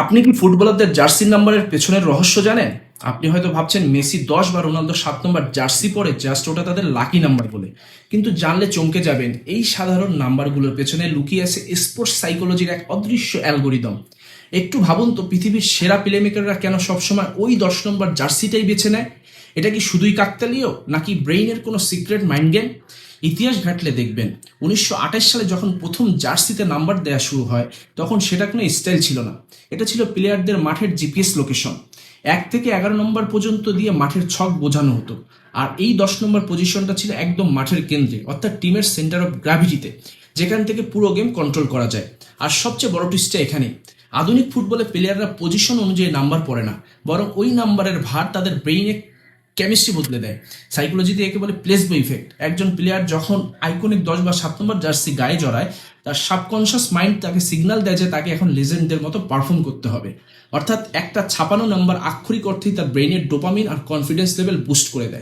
আপনি কি ফুটবলারদের জার্সি নাম্বারের পেছনের রহস্য জানেন? আপনি হয়তো ভাবছেন মেসি 10 বা রোনালদো 7 নম্বর জার্সি পরে জাস্ট ওটা তাদের লাকি নাম্বার বলে। কিন্তু জানলে চমকে যাবেন, এই সাধারণ নাম্বারগুলোর পেছনে লুকিয়ে আছে স্পোর্টস সাইকোলজির এক অদৃশ্য অ্যালগোরিদম। একটু ভাবুন তো, পৃথিবীর সেরা প্লেমেকাররা কেন সবসময় ওই 10 নম্বর জার্সিটাই বেছে নেয়? এটা কি শুধুই কাকতালীয়, নাকি ব্রেইনের কোনো সিক্রেট মাইন্ড গেম? ইতিহাস ঘাটলে দেখবেন 1928 সালে যখন প্রথম জার্সিতে নাম্বার দেওয়া শুরু হয়, তখন সেটা কোনো স্টাইল ছিল না। এটা ছিল প্লেয়ারদের মাঠের জিপিএস লোকেশন। 1 থেকে 11 নম্বর পর্যন্ত দিয়ে মাঠের ছক বোঝানো হতো। আর এই 10 নম্বর পজিশনটা ছিল একদম মাঠের কেন্দ্রে, অর্থাৎ টিমের সেন্টার অফ গ্র্যাভিটিতে, যেখান থেকে পুরো গেম কন্ট্রোল করা যায়। আর সবচেয়ে বড় টুইস্টটা এখানে, আধুনিক ফুটবলে প্লেয়াররা পজিশন অনুযায়ী নাম্বার পড়ে না, বরং ওই নাম্বারের ভার তাদের ব্রেইনে কেমিস্ট্রি বদলে দেয়। সাইকোলজিতে একে বলে প্লেসবো ইফেক্ট। একজন প্লেয়ার যখন আইকনিক 10 বা 7 নম্বর জার্সি গায়ে জড়ায়, তার সাবকনশিয়াস মাইন্ড তাকে সিগন্যাল দেয় যে তাকে এখন লেজেন্ডদের মতো পারফর্ম করতে হবে। অর্থাৎ একটা ছাপানো নাম্বার আক্ষরিক অর্থেই তার ব্রেইনের ডোপামিন আর কনফিডেন্স লেভেল বুস্ট করে দেয়।